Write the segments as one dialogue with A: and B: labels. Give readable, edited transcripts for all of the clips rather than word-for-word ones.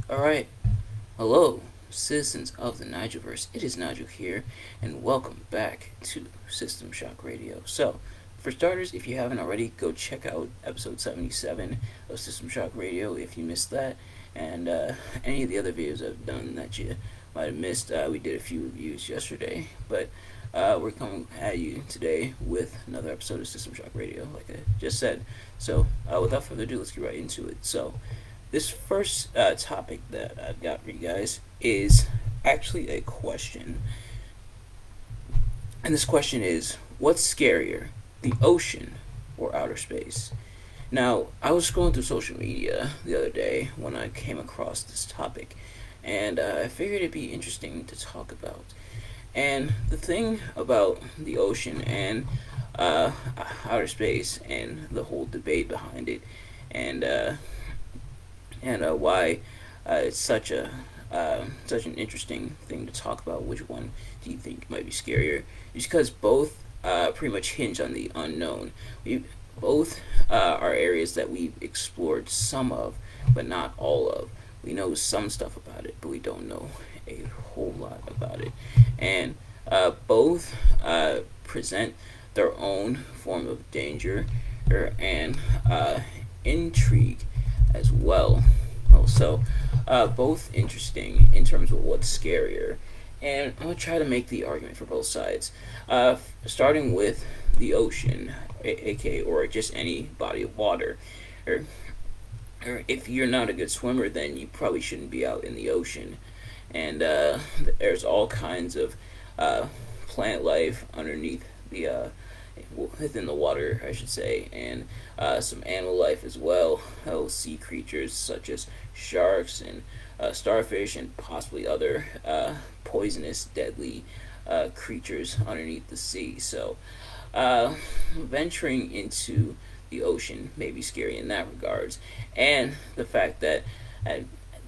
A: Alright, hello, citizens of the Nigelverse. It is Nigel here, and welcome back to System Shock Radio. So, for starters, if you haven't already, go check out episode 77 of System Shock Radio if you missed that, and any of the other videos I've done that you might have missed. We did a few reviews yesterday, but we're coming at you today with another episode of System Shock Radio, like I just said. So, without further ado, let's get right into it. So, this first topic that I've got for you guys is actually a question. And this question is, what's scarier, the ocean or outer space? Now, I was scrolling through social media the other day when I came across this topic, and I figured it'd be interesting to talk about. And the thing about the ocean and outer space and the whole debate behind it, and why it's such an interesting thing to talk about. Which one do you think might be scarier? Just because both pretty much hinge on the unknown. We both are areas that we've explored some of, but not all of. We know some stuff about it, but we don't know a whole lot about it. And both present their own form of danger and intrigue as well. Also, both interesting in terms of what's scarier. And I'm going to try to make the argument for both sides. Starting with the ocean, aka, or just any body of water. Or, or if you're not a good swimmer, then you probably shouldn't be out in the ocean. And there's all kinds of plant life underneath within the water, I should say, and some animal life as well. Sea creatures such as sharks and starfish, and possibly other poisonous, deadly creatures underneath the sea. So, venturing into the ocean may be scary in that regards, and the fact that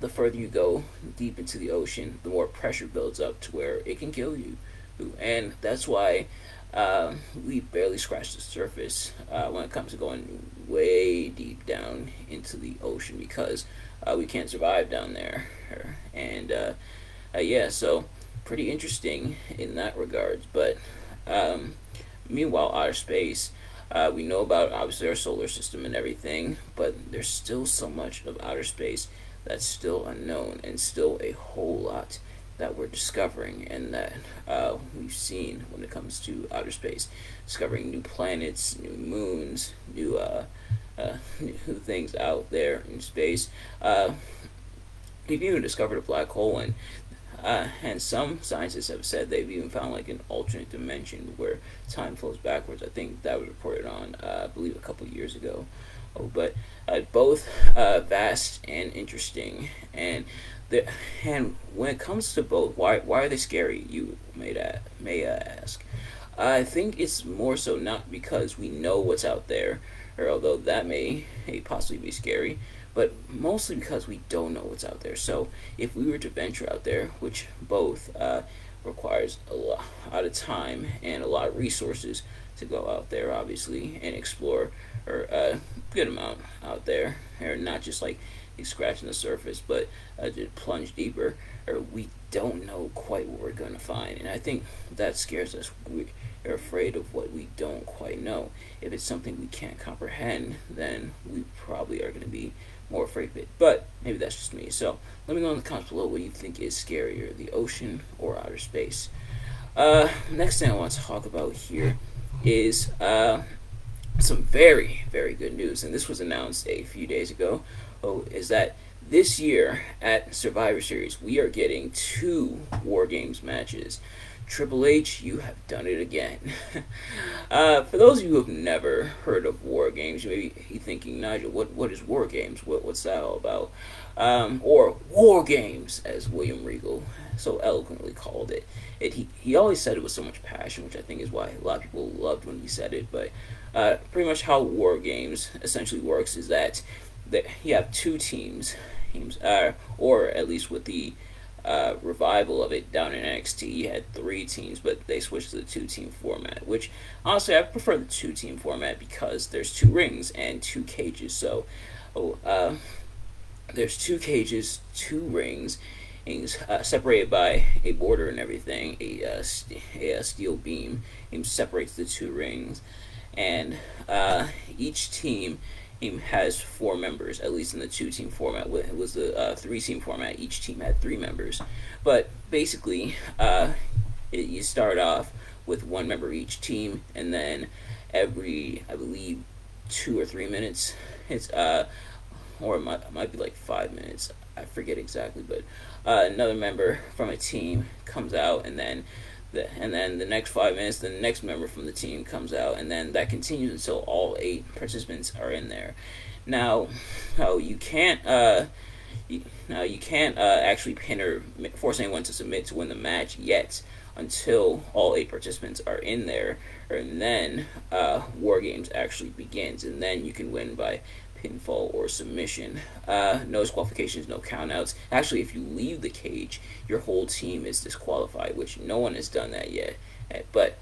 A: the further you go deep into the ocean, the more pressure builds up to where it can kill you, and that's why we barely scratch the surface when it comes to going way deep down into the ocean, because we can't survive down there. And yeah, so pretty interesting in that regards. But meanwhile, outer space, we know about obviously our solar system and everything, but there's still so much of outer space that's still unknown, and still a whole lot that we're discovering, and that we've seen when it comes to outer space. Discovering new planets, new moons, new things out there in space. We've even discovered a black hole, and some scientists have said they've even found like an alternate dimension where time flows backwards. I think that was reported on, I believe, a couple of years ago. But both vast and interesting, and and when it comes to both, why are they scary? You may ask. I think it's more so not because we know what's out there, or although that may possibly be scary, but mostly because we don't know what's out there. So if we were to venture out there, which both requires a lot of time and a lot of resources to go out there, obviously, and explore, or a good amount out there, or not just like scratching the surface, but to plunge deeper, or we don't know quite what we're going to find. And I think that scares us. We're afraid of what we don't quite know. If it's something we can't comprehend, then we probably are going to be more afraid of it. But maybe that's just me. So let me know in the comments below, what do you think is scarier, the ocean or outer space? Next thing I want to talk about here is some very, very good news, and this was announced a few days ago. Is that this year at Survivor Series, we are getting 2 War Games matches. Triple H, you have done it again. For those of you who have never heard of War Games, you may be thinking, Nigel, what is War Games? What's that all about? Or War Games, as William Regal so eloquently called it. He always said it with so much passion, which I think is why a lot of people loved when he said it. But pretty much how War Games essentially works is that you have 2 teams, or at least with the revival of it down in NXT, you had 3 teams, but they switched to the 2-team format, which honestly I prefer the 2-team format because there's 2 rings and 2 cages. So There's two cages, two rings, separated by a border and everything. A steel beam separates the two rings, and each team has four members. At least in the two-team format, it was the three-team format. Each team had three members, but basically, you start off with one member each team, and then every, I believe, 2 or 3 minutes, it's or it might be like 5 minutes. I forget exactly, but another member from a team comes out, and then the next 5 minutes, the next member from the team comes out, and then that continues until all eight participants are in there. Now, no, you can't. You can't actually pin or force anyone to submit to win the match yet until all eight participants are in there, and then War Games actually begins, and then you can win by pinfall or submission. No disqualifications, no countouts. Actually, if you leave the cage, your whole team is disqualified, which no one has done that yet. But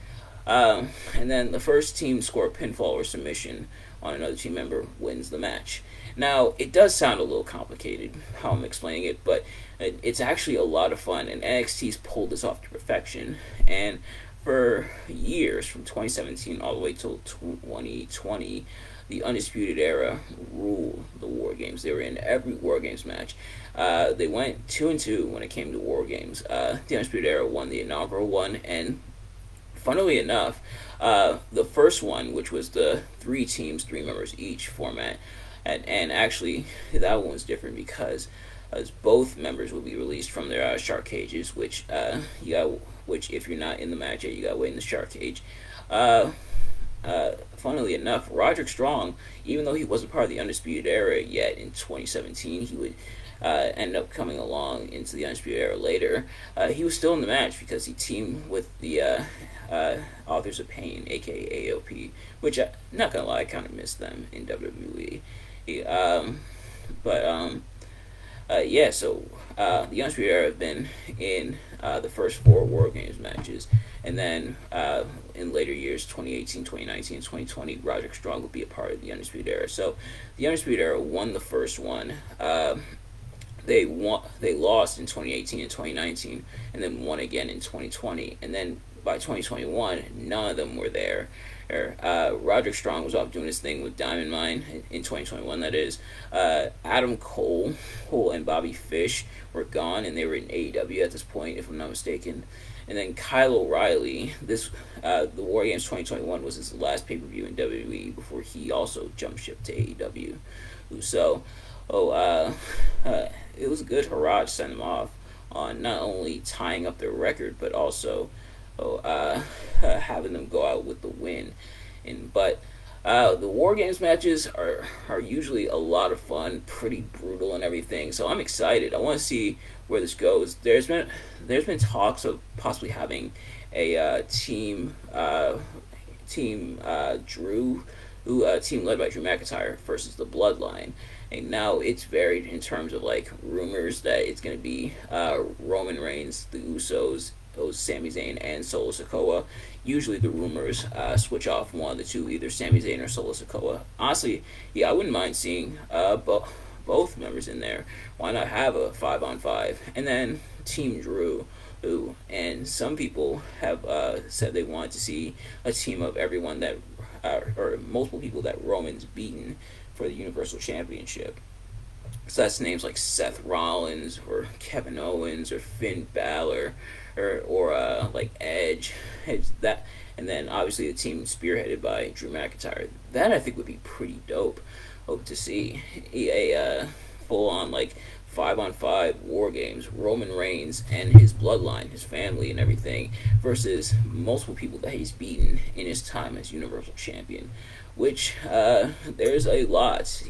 A: and then the first team to score a pinfall or submission on another team member wins the match. Now, it does sound a little complicated how I'm explaining it, but it's actually a lot of fun, and NXT's pulled this off to perfection. And for years, from 2017 all the way till 2020, the Undisputed Era ruled the War Games. They were in every War Games match. They went 2-2 when it came to War Games. The Undisputed Era won the inaugural one, and funnily enough, the first one, which was the three teams, three members each format, and actually that one was different because as both members will be released from their shark cages, which which if you're not in the match yet, you gotta wait in the shark cage. Funnily enough, Roderick Strong, even though he wasn't part of the Undisputed Era yet in 2017, he would end up coming along into the Undisputed Era later. He was still in the match because he teamed with the Authors of Pain, aka AOP, which, not gonna lie, I kind of miss them in WWE. Yeah, so the Undisputed Era have been in the first four War Games matches, and then in later years, 2018, 2019, and 2020, Roderick Strong will be a part of the Undisputed Era. So the Undisputed Era won the first one. They lost in 2018 and 2019, and then won again in 2020, and then by 2021, none of them were there. Roderick Strong was off doing his thing with Diamond Mine in 2021. That is, Adam Cole and Bobby Fish were gone, and they were in AEW at this point, if I'm not mistaken. And then Kyle O'Reilly, the War Games 2021 was his last pay per view in WWE before he also jumped ship to AEW. So, it was a good hurrah to send them off on not only tying up their record, but also having them go out with the win. But the War Games matches are usually a lot of fun, pretty brutal and everything. So I'm excited. I want to see where this goes. There's been talks of possibly having a team Drew, team led by Drew McIntyre versus the Bloodline. And now it's varied in terms of like rumors that it's going to be Roman Reigns, the Usos, Sami Zayn, and Solo Sikoa. Usually the rumors switch off one of the two, either Sami Zayn or Solo Sikoa. Honestly, yeah, I wouldn't mind seeing both members in there. Why not have a 5-on-5? And then Team Drew, and some people have said they want to see a team of everyone that, or multiple people that Roman's beaten for the Universal Championship. So that's names like Seth Rollins or Kevin Owens or Finn Balor or like Edge. And then obviously the team spearheaded by Drew McIntyre. That I think would be pretty dope. Hope to see a full on like 5-on-5 War Games, Roman Reigns and his bloodline, his family and everything, versus multiple people that he's beaten in his time as Universal Champion, which there's a lot.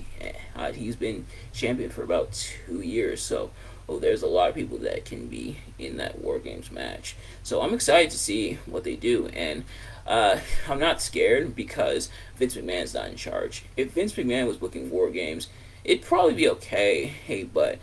A: He's been champion for about 2 years, so there's a lot of people that can be in that War Games match. So I'm excited to see what they do, and I'm not scared because Vince McMahon's not in charge. If Vince McMahon was booking War Games, it'd probably be okay, but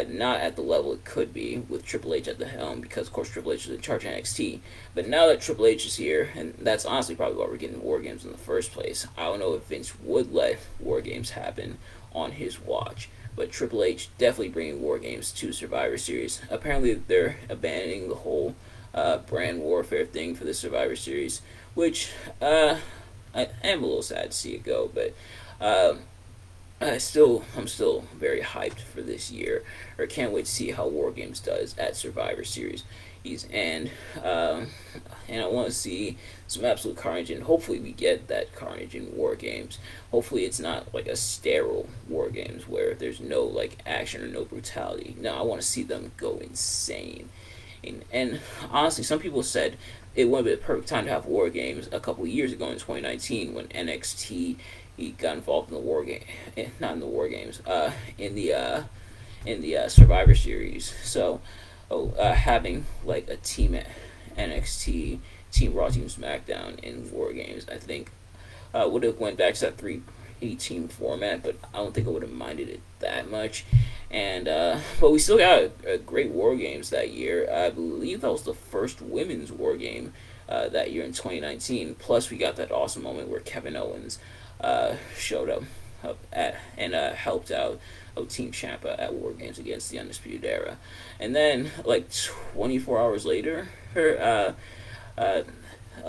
A: not at the level it could be with Triple H at the helm, because of course Triple H is in charge of NXT. But now that Triple H is here, and that's honestly probably why we're getting War Games in the first place, I don't know if Vince would let War Games happen on his watch. but Triple H definitely bringing War Games to Survivor Series. Apparently, they're abandoning the whole brand warfare thing for the Survivor Series, which I am a little sad to see it go, but I'm still very hyped for this year, or can't wait to see how War Games does at Survivor Series. And and I want to see some absolute carnage, and hopefully we get that carnage in War Games. Hopefully it's not like a sterile War Games where there's no like action or no brutality. No, I want to see them go insane. And honestly, some people said it would have been a perfect time to have War Games a couple of years ago in 2019 when NXT he got involved in the War Game, not in the War Games, in the Survivor Series. So, having like a team at NXT, Team Raw, Team SmackDown in War Games, I think would have went back to that 3 team format, but I don't think I would have minded it that much. And but we still got a great War Games that year. I believe that was the first women's War Game that year in 2019. Plus, we got that awesome moment where Kevin Owens showed up at and helped out Team Champa at War Games against the Undisputed Era. And then, like 24 hours later, a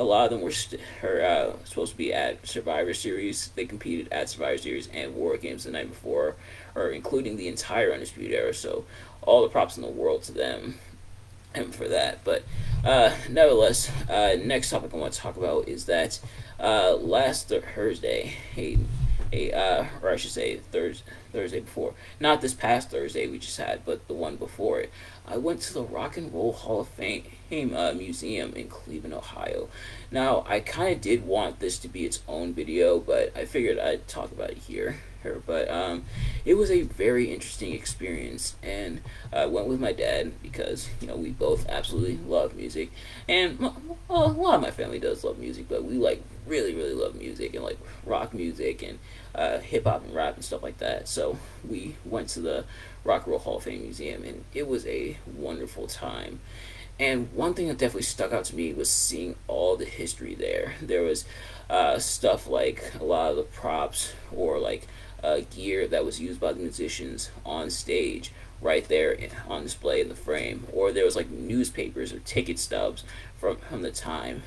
A: lot of them were supposed to be at Survivor Series. They competed at Survivor Series and War Games the night before, or including the entire Undisputed Era. So all the props in the world to them and for that. But nevertheless, next topic I want to talk about is that last Thursday, or I should say Thursday before, not this past Thursday we just had, but the one before it, I went to the Rock and Roll Hall of Fame Museum in Cleveland, Ohio. Now, I kind of did want this to be its own video, but I figured I'd talk about it here. But it was a very interesting experience, and I went with my dad because we both absolutely love music, and a lot of my family does love music, but we like really love music and like rock music and hip hop and rap and stuff like that. So we went to the Rock and Roll Hall of Fame Museum, and it was a wonderful time. And one thing that definitely stuck out to me was seeing all the history there. There was stuff like a lot of the props or like gear that was used by the musicians on stage right there on display in the frame, or there was like newspapers or ticket stubs from the time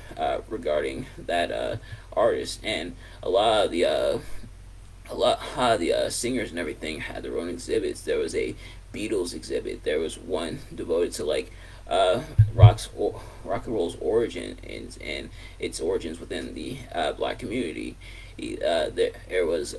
A: regarding that artist, and a lot of the singers and everything had their own exhibits. There was a Beatles exhibit. There was one devoted to like rock and roll's origin and its origins within the black community. There was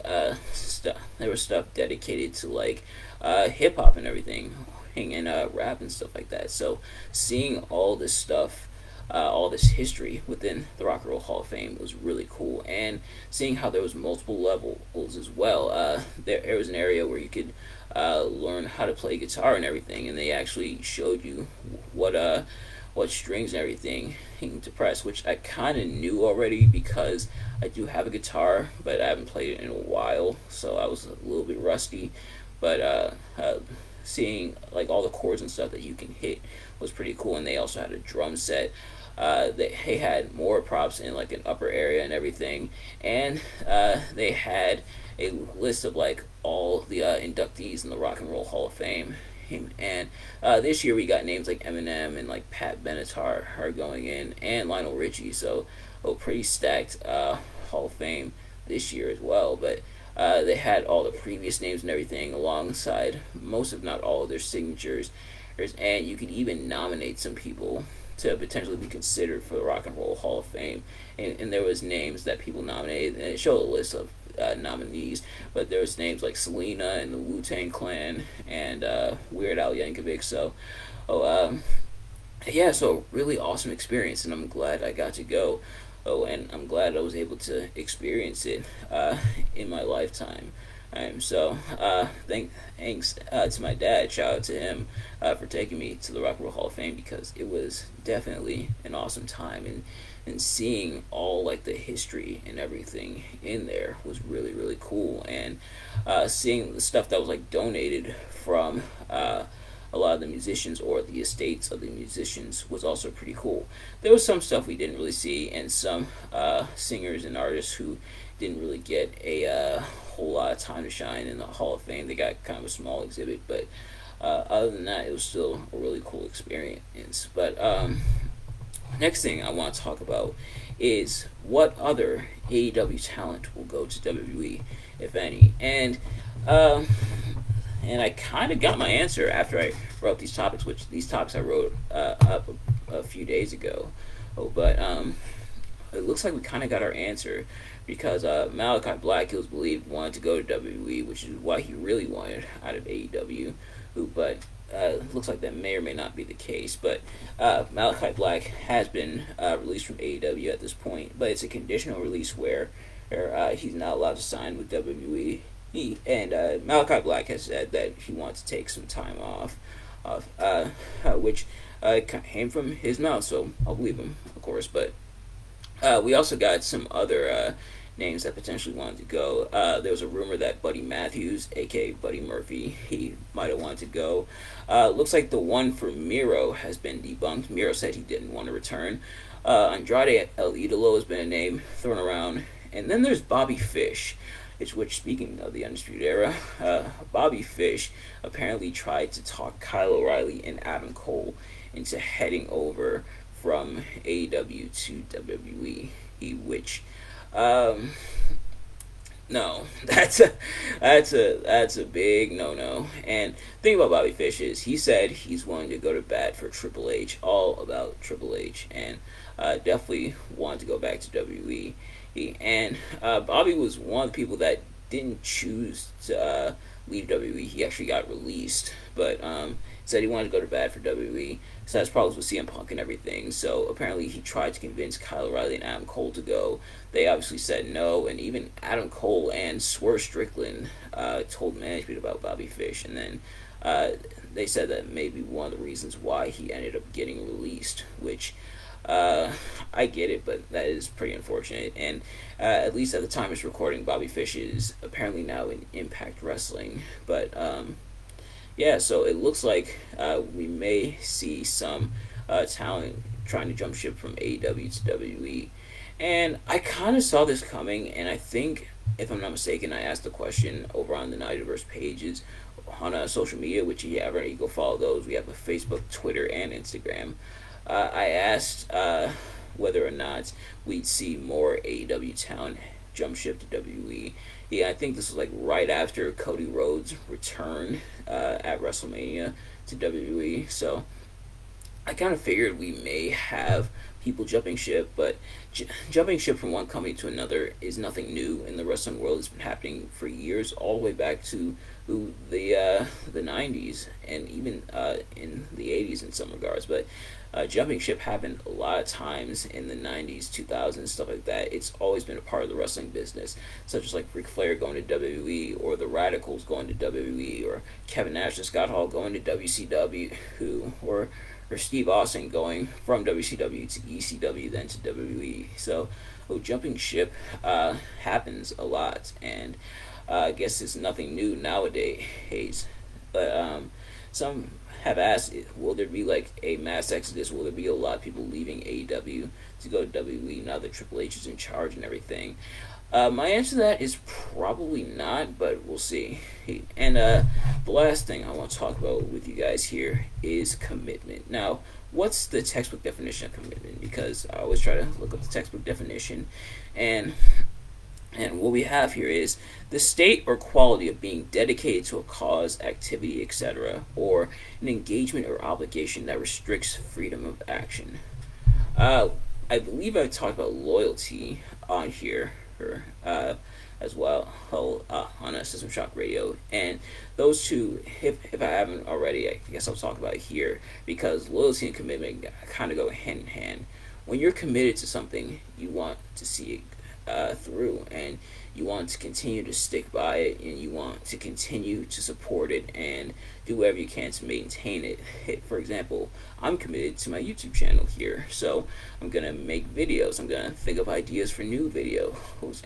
A: stuff dedicated to like hip hop and everything, and rap and stuff like that. So seeing all this stuff, all this history within the Rock and Roll Hall of Fame was really cool, and seeing how there was multiple levels as well. There was an area where you could learn how to play guitar and everything, and they actually showed you what strings and everything to press, which I kind of knew already because I do have a guitar, but I haven't played it in a while, so I was a little bit rusty. But seeing like all the chords and stuff that you can hit was pretty cool, and they also had a drum set. They had more props in like an upper area and everything, and they had a list of like all the inductees in the Rock and Roll Hall of Fame. And this year we got names like Eminem and like Pat Benatar are going in, and Lionel Richie. So pretty stacked Hall of Fame this year as well. But they had all the previous names and everything alongside most, if not all, of their signatures. And you could even nominate some people to potentially be considered for the Rock and Roll Hall of Fame. And there was names that people nominated, and it showed a list of nominees, but there was names like Selena and the Wu-Tang Clan and Weird Al Yankovic. So yeah, so really awesome experience, and I'm glad I got to go. And I'm glad I was able to experience it in my lifetime. So thanks to my dad. Shout out to him for taking me to the Rock and Roll Hall of Fame, because it was definitely an awesome time, and seeing all like the history and everything in there was really cool. And seeing the stuff that was like donated from a lot of the musicians or the estates of the musicians was also pretty cool. There was some stuff we didn't really see, and some singers and artists who didn't really get a whole lot of time to shine in the Hall of Fame. They got kind of a small exhibit, but other than that, it was still a really cool experience. But next thing I want to talk about is what other AEW talent will go to WWE, if any. And I kind of got my answer after I wrote these topics, which these topics I wrote up a few days ago. Oh, but it looks like we kind of got our answer because Malachi Black, it was believed, wanted to go to WWE, which is why he really wanted out of AEW. But looks like that may or may not be the case. But Malachi Black has been released from AEW at this point, but it's a conditional release where he's not allowed to sign with WWE. And Malachi Black has said that he wants to take some time off, which came from his mouth, so I'll believe him, of course. But we also got some other names that potentially wanted to go. There was a rumor that Buddy Matthews, aka Buddy Murphy, he might have wanted to go. Looks like the one for Miro has been debunked. Miro said he didn't want to return. Andrade El Idolo has been a name thrown around. And then there's Bobby Fish, which speaking of the Undisputed Era, Bobby Fish apparently tried to talk Kyle O'Reilly and Adam Cole into heading over from AEW to WWE, which no, that's a big no. And the thing about Bobby Fish is he said he's willing to go to bat for Triple H, all about Triple H, and definitely wanted to go back to WWE. And Bobby was one of the people that didn't choose to leave WWE. He actually got released, but said he wanted to go to bat for WWE. So that's problems with CM Punk and everything. So apparently he tried to convince Kyle O'Reilly and Adam Cole to go. They obviously said no, and even Adam Cole and Swerve Strickland told management about Bobby Fish, and then they said that maybe one of the reasons why he ended up getting released, which I get it, but that is pretty unfortunate. And at least at the time of this recording, Bobby Fish is apparently now in Impact Wrestling. But yeah, so it looks like we may see some talent trying to jump ship from AEW to WWE. And I kind of saw this coming, and I think, if I'm not mistaken, I asked the question over on the Nightiverse pages on social media, which you have already, go follow those. We have a Facebook, Twitter, and Instagram. I asked whether or not we'd see more AEW talent jump ship to WWE. Yeah, I think this was like right after Cody Rhodes' return at WrestleMania to WWE. So I kind of figured we may have people jumping ship, but jumping ship from one company to another is nothing new in the wrestling world. It's been happening for years, all the way back to the 90s and even in the 80s in some regards. But jumping ship happened a lot of times in the 90s, 2000s, stuff like that. It's always been a part of the wrestling business, such as like Ric Flair going to WWE, or the Radicals going to WWE, or Kevin Nash and Scott Hall going to WCW, or Steve Austin going from WCW to ECW, then to WWE. So jumping ship happens a lot, and I guess it's nothing new nowadays. But some have asked, will there be like a mass exodus? Will there be a lot of people leaving AEW to go to WWE now that Triple H is in charge and everything? My answer to that is probably not, but we'll see. And the last thing I want to talk about with you guys here is commitment. Now, what's the textbook definition of commitment? Because I always try to look up the textbook definition, and what we have here is the state or quality of being dedicated to a cause, activity, etc., or an engagement or obligation that restricts freedom of action. I believe I talked about loyalty on here as well on a System Shock Radio, and those two, if I haven't already, I guess I'll talk about it here, because loyalty and commitment kind of go hand in hand. When you're committed to something, you want to see it through, and you want to continue to stick by it, and you want to continue to support it and do whatever you can to maintain it. For example, I'm committed to my YouTube channel here, so I'm gonna make videos, I'm gonna think of ideas for new videos,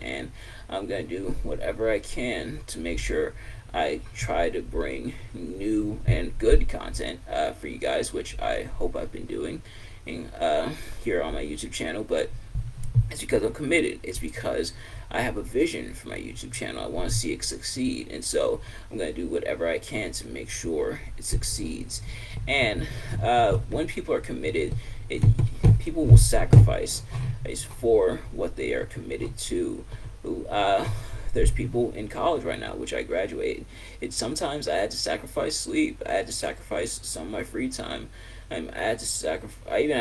A: and I'm gonna do whatever I can to make sure I try to bring new and good content for you guys, which I hope I've been doing here on my YouTube channel. But it's because I'm committed. It's because I have a vision for my YouTube channel. I want to see it succeed, and so I'm going to do whatever I can to make sure it succeeds. And when people are committed, it, people will sacrifice for what they are committed to. There's people in college right now, which I graduated. It's sometimes I had to sacrifice sleep. I had to sacrifice some of my free time. I even had to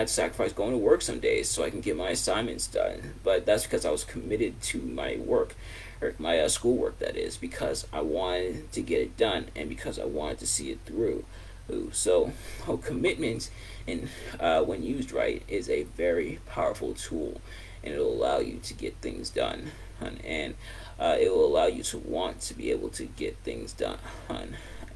A: sacrifice going to work some days so I can get my assignments done. But that's because I was committed to my work, or my schoolwork, that is, because I wanted to get it done and because I wanted to see it through. So, commitment, and when used right, is a very powerful tool, and it'll allow you to get things done, and it will allow you to want to be able to get things done.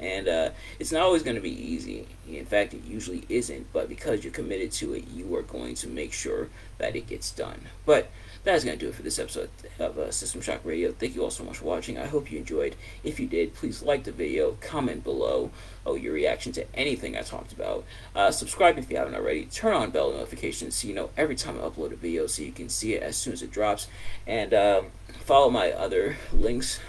A: And it's not always going to be easy. In fact, it usually isn't. But because you're committed to it, you are going to make sure that it gets done. But that's going to do it for this episode of System Shock Radio. Thank you all so much for watching. I hope you enjoyed. If you did, please like the video, comment below your reaction to anything I talked about. Subscribe if you haven't already. Turn on bell notifications so you know every time I upload a video, so you can see it as soon as it drops. And follow my other links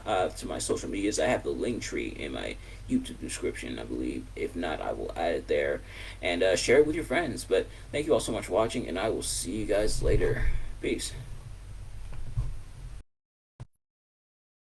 A: to my social medias. I have the link tree in my YouTube description, I believe. If not, I will add it there. And share it with your friends. But thank you all so much for watching, and I will see you guys later. Peace.